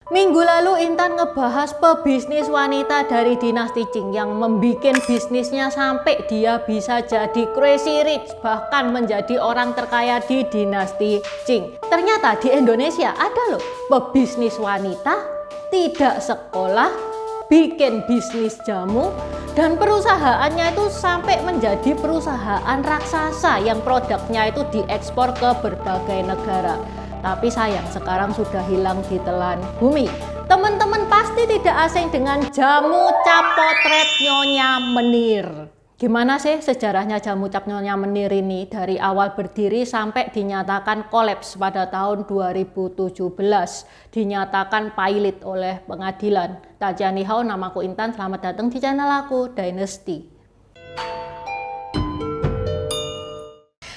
Minggu lalu Intan ngebahas pebisnis wanita dari dinasti Qing yang membuat bisnisnya sampai dia bisa jadi crazy rich, bahkan menjadi orang terkaya di dinasti Qing. Ternyata di Indonesia ada loh pebisnis wanita, tidak sekolah, bikin bisnis jamu, dan perusahaannya itu sampai menjadi perusahaan raksasa yang produknya itu diekspor ke berbagai negara. Tapi sayang sekarang sudah hilang di telan bumi. Teman-teman pasti tidak asing dengan jamu cap potret Nyonya Menir. Gimana sih sejarahnya jamu cap Nyonya Menir ini dari awal berdiri sampai dinyatakan kolaps pada tahun 2017. Dinyatakan pailit oleh pengadilan. Tajaniho, namaku Intan, selamat datang di channel aku, Dynasty.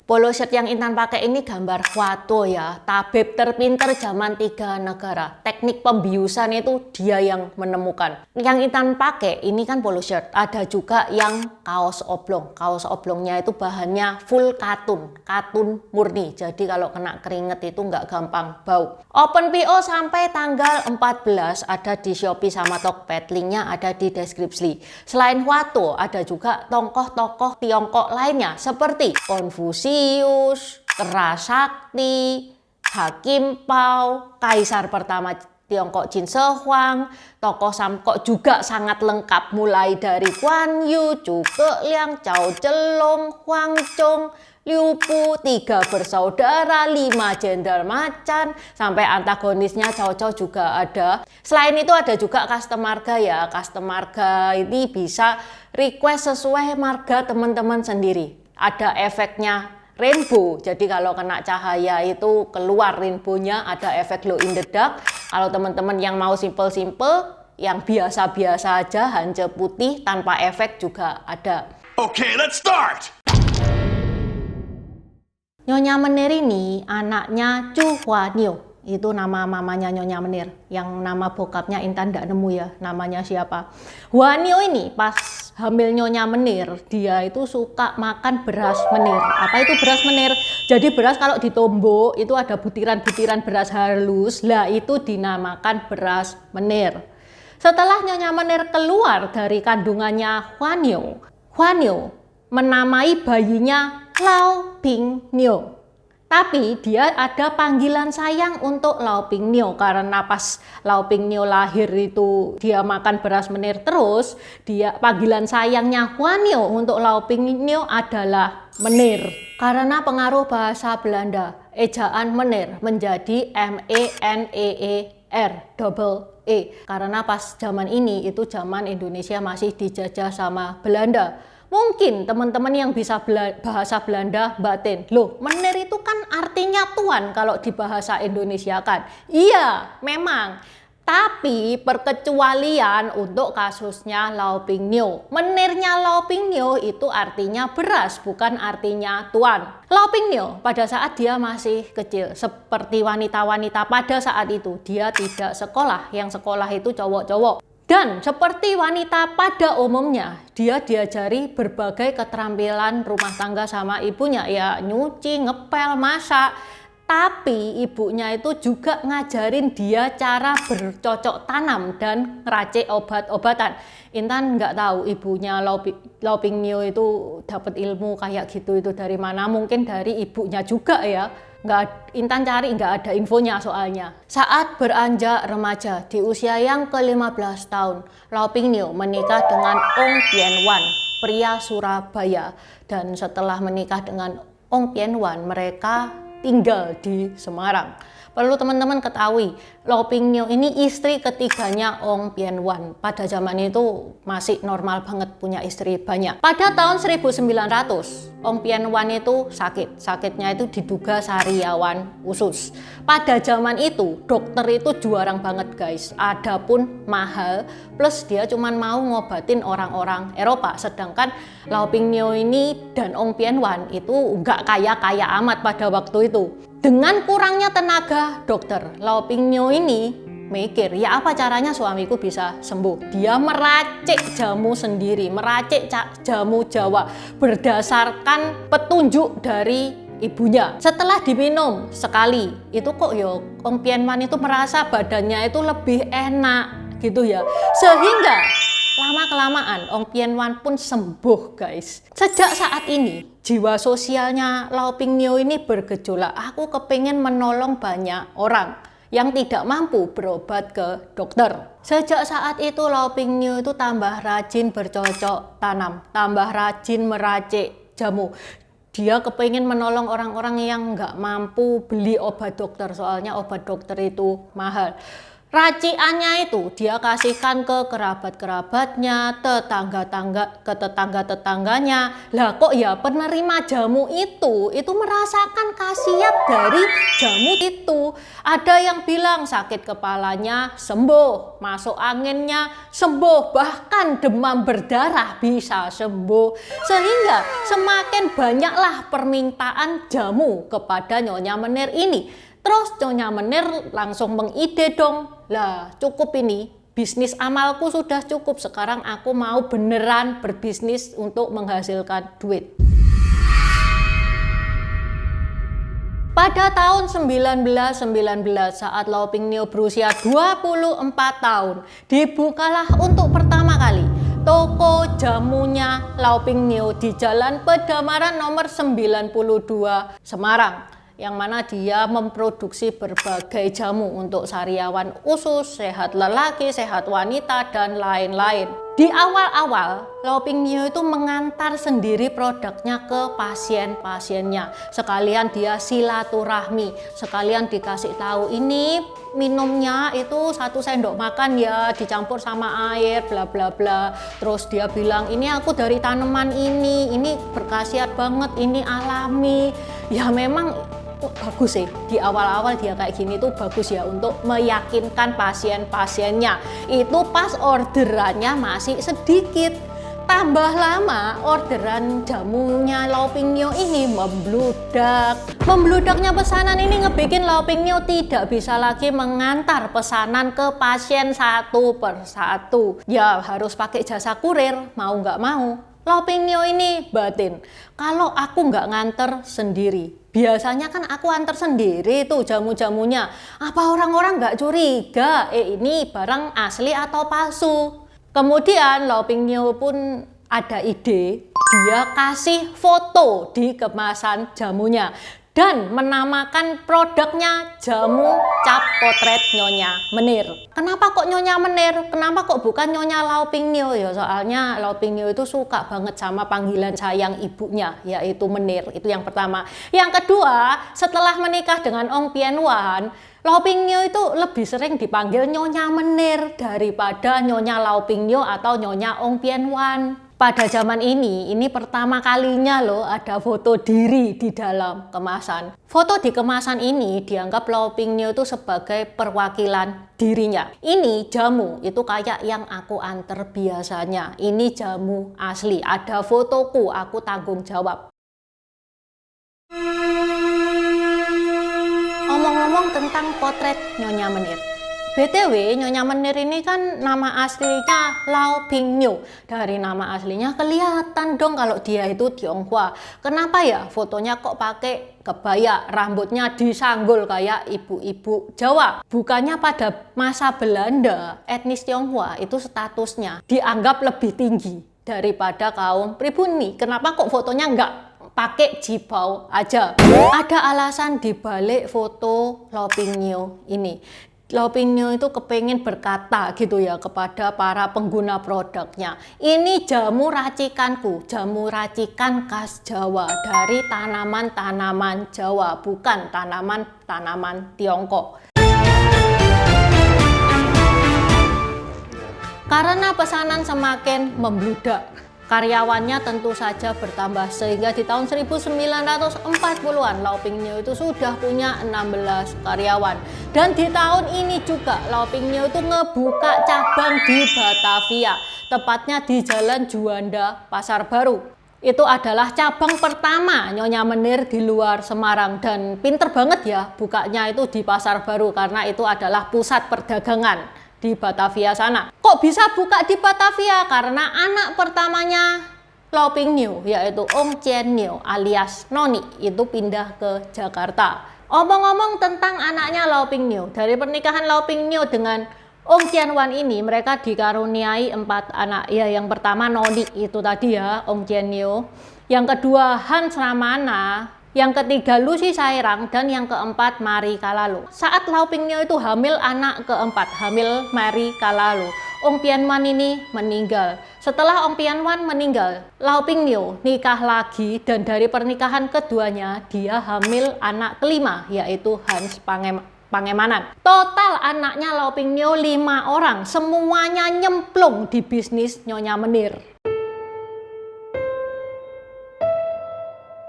Polo shirt yang Intan pakai ini gambar Hwato ya, tabib terpinter zaman 3 negara. Teknik pembiusan itu dia yang menemukan. Yang Intan pakai ini kan polo shirt, ada juga yang kaos oblong. Kaos oblongnya itu bahannya full katun murni. Jadi kalau kena keringet itu nggak gampang bau. Open PO sampai tanggal 14 ada di Shopee sama Tokped, linknya ada di deskripsi. Selain Hwato ada juga tokoh-tokoh Tiongkok lainnya seperti Konfusius, Kerasakti, Hakim Pao, Kaisar pertama Tiongkok Qin Shi Huang, tokoh Samkok juga sangat lengkap mulai dari Guan Yu, Zhuge Liang, Cao Zhelong, Huang Zhong, Liu Pu, 3 bersaudara, 5 jenderal macan, sampai antagonisnya Cao Cao juga ada. Selain itu ada juga custom marga ya. Custom marga ini bisa request sesuai marga teman-teman sendiri. Ada efeknya rainbow, jadi kalau kena cahaya itu keluar rainbow-nya, ada efek glow in the dark. Kalau teman-teman yang mau simple-simple, yang biasa-biasa aja, hanja putih tanpa efek juga ada. Okay, let's start! Nyonya Menir ini anaknya Chu Huanio, itu nama mamanya Nyonya Menir. Yang nama bokapnya Intan tidak nemu ya, namanya siapa. Huanio ini pas hamil Nyonya Menir, dia itu suka makan beras menir. Apa itu beras menir? Jadi beras kalau ditumbuk itu ada butiran-butiran beras halus, lah itu dinamakan beras menir. Setelah Nyonya Menir keluar dari kandungannya Huanio menamai bayinya Lao Ping Nio. Tapi dia ada panggilan sayang untuk Lao Ping Nio karena pas Lao Ping Nio lahir itu dia makan beras menir terus, dia panggilan sayangnya Huanio untuk Lao Ping Nio adalah Menir. Karena pengaruh bahasa Belanda, ejaan Menir menjadi MENEER double E. Karena pas zaman ini itu zaman Indonesia masih dijajah sama Belanda. Mungkin teman-teman yang bisa bahasa Belanda batin, loh menir itu kan artinya tuan kalau di bahasa Indonesia kan. Iya, memang. Tapi perkecualian untuk kasusnya Lao Ping Nio. Menirnya Lao Ping Nio itu artinya beras, bukan artinya tuan. Lao Ping Nio pada saat dia masih kecil, seperti wanita-wanita pada saat itu, dia tidak sekolah. Yang sekolah itu cowok-cowok. Dan seperti wanita pada umumnya, dia diajari berbagai keterampilan rumah tangga sama ibunya, ya nyuci, ngepel, masak. Tapi ibunya itu juga ngajarin dia cara bercocok tanam dan ngeracik obat-obatan. Intan nggak tahu ibunya Lao Ping Nio itu dapat ilmu kayak gitu itu dari mana, mungkin dari ibunya juga ya. Intan cari nggak ada infonya soalnya. Saat beranjak remaja di usia yang ke-15 tahun, Lao Ping Nio menikah dengan Ong Pian Wan, pria Surabaya. Dan setelah menikah dengan Ong Pian Wan, mereka tinggal di Semarang. Perlu teman-teman ketahui, Lao Ping Nio ini istri ketiganya Ong Pian Wan. Pada zaman itu masih normal banget punya istri banyak. Pada tahun 1900, Ong Pian Wan itu sakit. Sakitnya itu diduga sariawan usus. Pada zaman itu, dokter itu juarang banget guys. Adapun mahal, plus dia cuma mau ngobatin orang-orang Eropa. Sedangkan Lao Ping Nio ini dan Ong Pian Wan itu nggak kaya-kaya amat pada waktu itu. Dengan kurangnya tenaga dokter, Lao Ping Nio ini mikir, ya apa caranya suamiku bisa sembuh? Dia meracik jamu sendiri, meracik jamu Jawa berdasarkan petunjuk dari ibunya. Setelah diminum sekali, itu kok yo Ong Pian Wan itu merasa badannya itu lebih enak gitu ya. Sehingga lama-kelamaan Ong Pian Wan pun sembuh guys. Sejak saat ini jiwa sosialnya Lau Ping Nio ini bergejolak. Aku kepingin menolong banyak orang yang tidak mampu berobat ke dokter. Sejak saat itu Lau Ping Nio itu tambah rajin bercocok tanam, tambah rajin meracik jamu. Dia kepingin menolong orang-orang yang nggak mampu beli obat dokter, soalnya obat dokter itu mahal. Racikannya itu dia kasihkan ke kerabat-kerabatnya, ke tetangga-tetangganya. Lah kok ya penerima jamu itu merasakan khasiat dari jamu itu. Ada yang bilang sakit kepalanya sembuh, masuk anginnya sembuh, bahkan demam berdarah bisa sembuh. Sehingga semakin banyaklah permintaan jamu kepada Nyonya Menir ini. Terus Nyonya Menir langsung mengide dong, lah cukup ini, bisnis amalku sudah cukup, sekarang aku mau beneran berbisnis untuk menghasilkan duit. Pada tahun 1919 saat Lau Ping Nio berusia 24 tahun, dibukalah untuk pertama kali toko jamunya Lau Ping Nio di Jalan Pedamaran nomor 92 Semarang, yang mana dia memproduksi berbagai jamu untuk sariawan usus, sehat lelaki, sehat wanita, dan lain-lain. Di awal-awal, Lau Ping Nio itu mengantar sendiri produknya ke pasien-pasiennya. Sekalian dia silaturahmi, sekalian dikasih tahu ini minumnya itu 1 sendok makan ya, dicampur sama air, bla bla bla. Terus dia bilang ini aku dari tanaman ini berkhasiat banget, ini alami. Ya memang bagus sih, di awal-awal dia kayak gini tuh bagus ya untuk meyakinkan pasien-pasiennya. Itu pas orderannya masih sedikit. Tambah lama orderan jamunya Lau Ping Nio ini membludak. Membludaknya pesanan ini ngebikin Lau Ping Nio tidak bisa lagi mengantar pesanan ke pasien satu per satu. Ya harus pakai jasa kurir, mau nggak mau. Lau Ping Nio ini batin, kalau aku nggak nganter sendiri. Biasanya kan aku antar sendiri tuh jamu-jamunya. Apa orang-orang nggak curiga? Ini barang asli atau palsu? Kemudian Lau Ping Nio pun ada ide. Dia kasih foto di kemasan jamunya dan menamakan produknya jamu cap potret Nyonya Menir. Kenapa kok Nyonya Menir? Kenapa kok bukan Nyonya Lau Ping Nio? Ya soalnya Lau Ping Nio itu suka banget sama panggilan sayang ibunya, yaitu Menir. Itu yang pertama. Yang kedua, setelah menikah dengan Ong Pian Wan, Lau Ping Nio itu lebih sering dipanggil Nyonya Menir daripada Nyonya Lau Ping Nio atau Nyonya Ong Pian Wan. Pada zaman ini pertama kalinya loh ada foto diri di dalam kemasan. Foto di kemasan ini dianggap Lau Ping Nio itu sebagai perwakilan dirinya. Ini jamu, itu kayak yang aku antar biasanya. Ini jamu asli, ada fotoku, aku tanggung jawab. Ngomong-ngomong tentang potret Nyonya Menir. BTW, Nyonya Menir ini kan nama aslinya Lau Ping Nio. Dari nama aslinya kelihatan dong kalau dia itu Tionghoa. Kenapa ya fotonya kok pakai kebaya, rambutnya disanggul kayak ibu-ibu Jawa? Bukannya pada masa Belanda, etnis Tionghoa itu statusnya dianggap lebih tinggi daripada kaum pribumi. Kenapa kok fotonya enggak pakai jibau aja? Ada alasan dibalik foto Lau Ping Nio ini. Lau Ping Nio itu kepengen berkata gitu ya kepada para pengguna produknya. Ini jamu racikanku, jamu racikan khas Jawa dari tanaman-tanaman Jawa, bukan tanaman-tanaman Tiongkok. Karena pesanan semakin membludak, karyawannya tentu saja bertambah, sehingga di tahun 1940-an Lau Ping Nio itu sudah punya 16 karyawan. Dan di tahun ini juga Lau Ping Nio itu ngebuka cabang di Batavia, tepatnya di Jalan Juanda, Pasar Baru. Itu adalah cabang pertama Nyonya Menir di luar Semarang, dan pinter banget ya bukanya itu di Pasar Baru karena itu adalah pusat perdagangan di Batavia sana. Kok bisa buka di Batavia? Karena anak pertamanya Lau Pingniu, yaitu Ong Chien-nio alias Noni, itu pindah ke Jakarta. Omong-omong tentang anaknya Lau Pingniu, dari pernikahan Lau Pingniu dengan Ong Chien-wan ini mereka dikaruniai 4 anak. Ya, yang pertama Noni itu tadi ya, Ong Chien-nio. Yang kedua Hans Ramana, yang ketiga Lucy Sairang, dan yang keempat Marie Kalalu. Saat Lau Pingniu itu hamil anak keempat, hamil Marie Kalalu, Ong Pianwan ini meninggal. Setelah Ong Pianwan meninggal, Lau Pingniu nikah lagi, dan dari pernikahan keduanya dia hamil anak kelima, yaitu Hans Pangemanan. Total anaknya Lau Pingniu 5 orang, semuanya nyemplung di bisnis Nyonya Menir.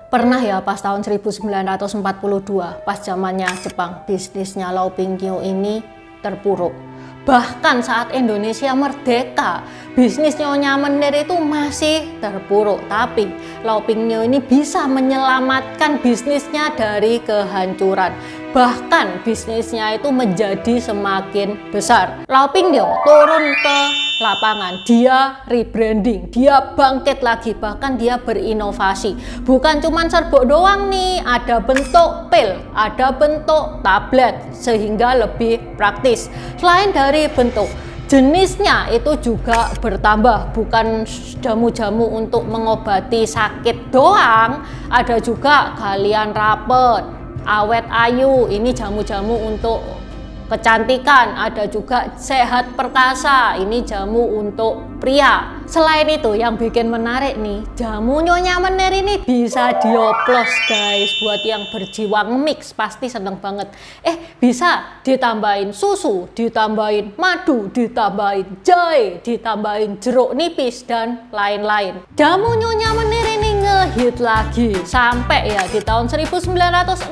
Pernah ya pas tahun 1942, pas zamannya Jepang, bisnisnya Lau Pingniu ini terpuruk. Bahkan saat Indonesia merdeka, bisnis Nyonya Menir itu masih terpuruk. Tapi Lau Pingniu ini bisa menyelamatkan bisnisnya dari kehancuran. Bahkan bisnisnya itu menjadi semakin besar. Lau Pingniu turun ke lapangan, dia rebranding, dia bangkit lagi, bahkan dia berinovasi. Bukan cuma serbuk doang nih, ada bentuk pil, ada bentuk tablet, sehingga lebih praktis. Selain dari bentuk, jenisnya itu juga bertambah, bukan jamu-jamu untuk mengobati sakit doang, ada juga kalian rapet, awet ayu, ini jamu-jamu untuk kecantikan, ada juga sehat perkasa, ini jamu untuk pria. Selain itu yang bikin menarik nih, jamu Nyonya Menir ini bisa dioplos guys. Buat yang berjiwa mix pasti seneng banget. Bisa ditambahin susu, ditambahin madu, ditambahin jahe, ditambahin jeruk nipis, dan lain-lain. Jamu Nyonya Menir ini ngehit lagi sampai ya di tahun 1967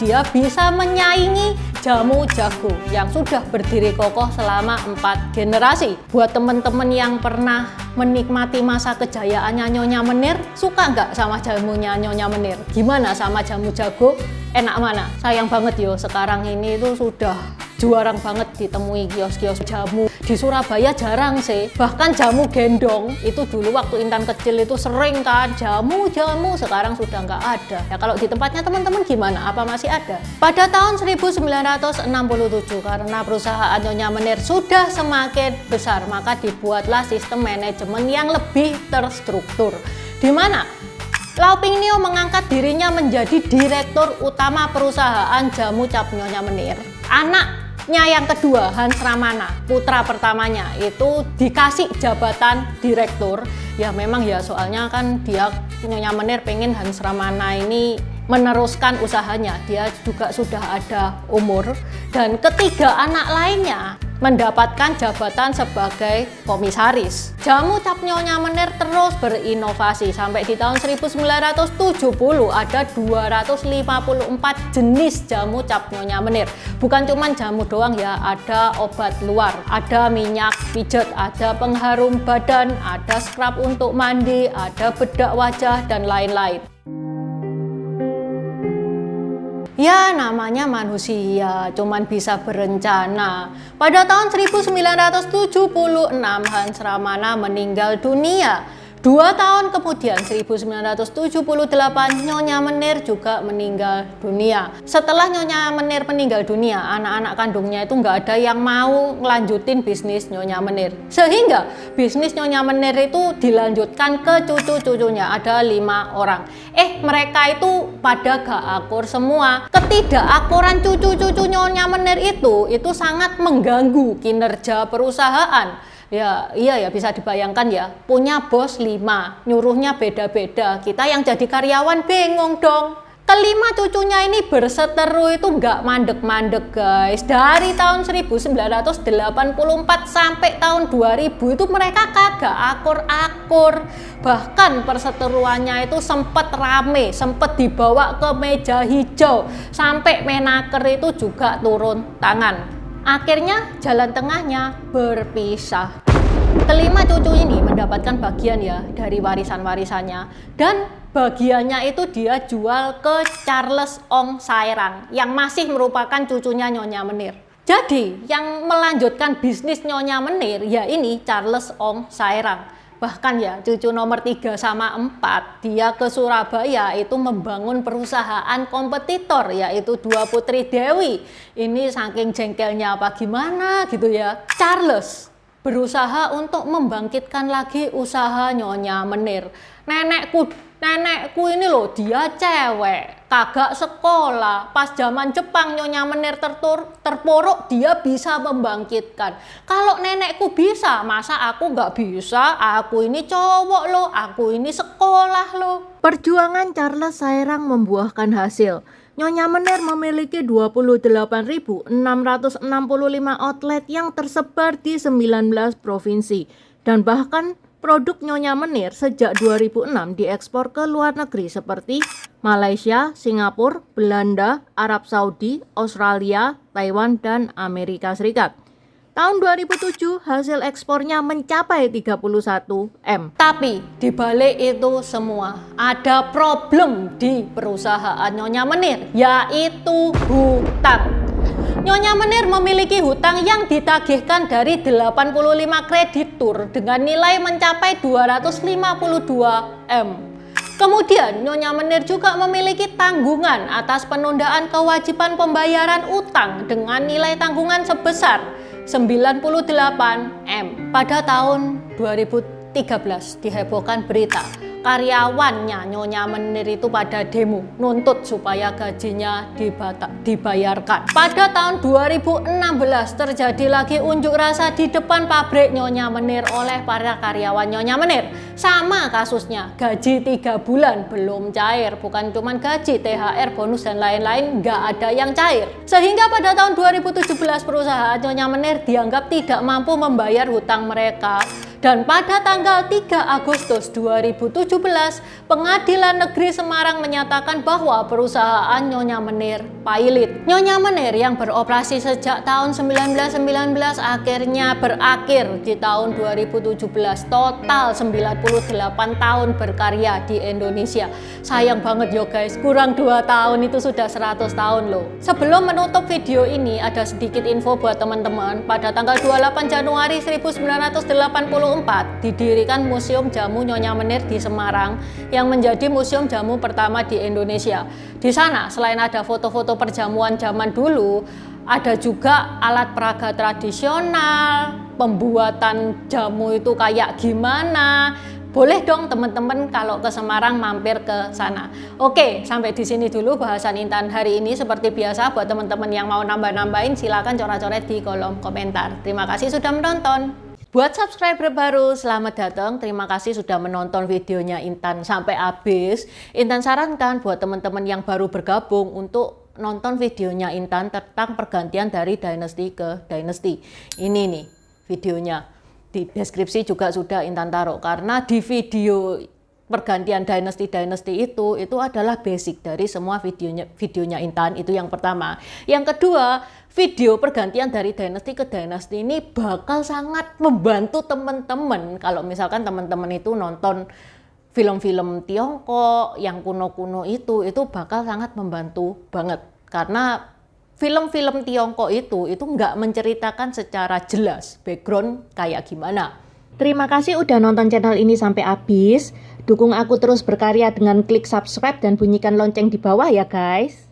dia bisa menyaingi jamu jago yang sudah berdiri kokoh selama 4 generasi. Buat temen-temen yang pernah menikmati masa kejayaannya Nyonya Menir, suka nggak sama jamunya Nyonya Menir? Gimana sama jamu jago? Enak mana? Sayang banget yo, sekarang ini itu sudah jarang banget ditemui kios-kios jamu. Di Surabaya jarang sih, bahkan jamu gendong itu dulu waktu Intan kecil itu sering kan, jamu-jamu, sekarang sudah nggak ada. Ya kalau di tempatnya teman-teman gimana? Apa masih ada? Pada tahun 1967 karena perusahaan Nyonya Menir sudah semakin besar, maka dibuatlah sistem manajemen yang lebih terstruktur, di mana Lau Pingniu mengangkat dirinya menjadi direktur utama perusahaan jamu cap Nyonya Menir. Anaknya yang kedua, Hans Ramana, putra pertamanya, itu dikasih jabatan direktur. Ya memang ya, soalnya kan dia Nyonya Menir pengen Hans Ramana ini meneruskan usahanya. Dia juga sudah ada umur. Dan ketiga anak lainnya mendapatkan jabatan sebagai komisaris. Jamu cap Nyonya Menir terus berinovasi sampai di tahun 1970 ada 254 jenis jamu cap Nyonya Menir. Bukan cuma jamu doang ya, ada obat luar, ada minyak pijet, ada pengharum badan, ada scrub untuk mandi, ada bedak wajah, dan lain-lain. Ya namanya manusia, cuman bisa berencana. Pada tahun 1976 Hans Ramana meninggal dunia. 2 tahun kemudian 1978 Nyonya Menir juga meninggal dunia. Setelah Nyonya Menir meninggal dunia, anak-anak kandungnya itu nggak ada yang mau ngelanjutin bisnis Nyonya Menir. Sehingga bisnis Nyonya Menir itu dilanjutkan ke cucu-cucunya, ada 5 orang. Mereka itu pada gak akur semua. Ketidakakuran cucu-cucu Nyonya Menir itu sangat mengganggu kinerja perusahaan. Ya iya ya, bisa dibayangkan ya, punya bos 5, nyuruhnya beda-beda, kita yang jadi karyawan bingung dong. Kelima cucunya ini berseteru itu nggak mandek-mandek guys. Dari tahun 1984 sampai tahun 2000 itu mereka kagak akur-akur. Bahkan perseteruannya itu sempat rame, sempat dibawa ke meja hijau, sampai menaker itu juga turun tangan. Akhirnya jalan tengahnya berpisah. Kelima cucu ini mendapatkan bagian ya dari warisan-warisannya, dan bagiannya itu dia jual ke Charles Ong Sairang yang masih merupakan cucunya Nyonya Menir. Jadi yang melanjutkan bisnis Nyonya Menir ya ini Charles Ong Sairang. Bahkan ya cucu nomor 3 sama 4 dia ke Surabaya itu membangun perusahaan kompetitor yaitu Dua Putri Dewi. Ini saking jengkelnya apa gimana gitu ya. Charles berusaha untuk membangkitkan lagi usaha Nyonya Menir. Nenekku ini loh, dia cewek, kagak sekolah. Pas zaman Jepang Nyonya Menir terpuruk, dia bisa membangkitkan. Kalau nenekku bisa, masa aku nggak bisa? Aku ini cowok loh, aku ini sekolah loh. Perjuangan Charles Sairang membuahkan hasil. Nyonya Menir memiliki 28.665 outlet yang tersebar di 19 provinsi. Dan bahkan produk Nyonya Menir sejak 2006 diekspor ke luar negeri seperti Malaysia, Singapura, Belanda, Arab Saudi, Australia, Taiwan, dan Amerika Serikat. Tahun 2007 hasil ekspornya mencapai 31 M. Tapi di balik itu semua ada problem di perusahaan Nyonya Menir, yaitu hutang. Nyonya Menir memiliki hutang yang ditagihkan dari 85 kreditur dengan nilai mencapai 252 M. Kemudian Nyonya Menir juga memiliki tanggungan atas penundaan kewajiban pembayaran utang dengan nilai tanggungan sebesar 98 M. Pada tahun 2013 dihebohkan berita karyawannya Nyonya Menir itu pada demo nuntut supaya gajinya dibayarkan. Pada tahun 2016 terjadi lagi unjuk rasa di depan pabrik Nyonya Menir oleh para karyawan Nyonya Menir. Sama kasusnya, gaji 3 bulan belum cair, bukan cuma gaji, THR, bonus dan lain-lain nggak ada yang cair. Sehingga pada tahun 2017 perusahaan Nyonya Menir dianggap tidak mampu membayar hutang mereka. Dan pada tanggal 3 Agustus 2017, Pengadilan Negeri Semarang menyatakan bahwa perusahaan Nyonya Menir pailit. Nyonya Menir yang beroperasi sejak tahun 1919 akhirnya berakhir di tahun 2017. Total 98 tahun berkarya di Indonesia. Sayang banget yo guys, kurang 2 tahun itu sudah 100 tahun loh. Sebelum menutup video ini, ada sedikit info buat teman-teman. Pada tanggal 28 Januari 1984 didirikan Museum Jamu Nyonya Menir di Semarang yang menjadi museum jamu pertama di Indonesia. Di sana selain ada foto-foto perjamuan zaman dulu, ada juga alat peraga tradisional, pembuatan jamu itu kayak gimana. Boleh dong teman-teman kalau ke Semarang mampir ke sana. Oke, sampai di sini dulu bahasan Intan hari ini. Seperti biasa buat teman-teman yang mau nambah-nambahin silakan coret-coret di kolom komentar. Terima kasih sudah menonton. Buat subscriber baru, selamat datang. Terima kasih sudah menonton videonya Intan sampai habis. Intan sarankan buat teman-teman yang baru bergabung untuk nonton videonya Intan tentang pergantian dari dynasty ke dynasty. Ini nih videonya. Di deskripsi juga sudah Intan taruh. Karena di video pergantian dynasty itu adalah basic dari semua videonya Intan. Itu yang pertama. Yang kedua, video pergantian dari dynasty ke dynasty ini bakal sangat membantu teman-teman kalau misalkan teman-teman itu nonton film-film Tiongkok yang kuno-kuno itu bakal sangat membantu banget. Karena film-film Tiongkok itu nggak menceritakan secara jelas background kayak gimana. Terima kasih udah nonton channel ini sampai habis. Dukung aku terus berkarya dengan klik subscribe dan bunyikan lonceng di bawah ya guys.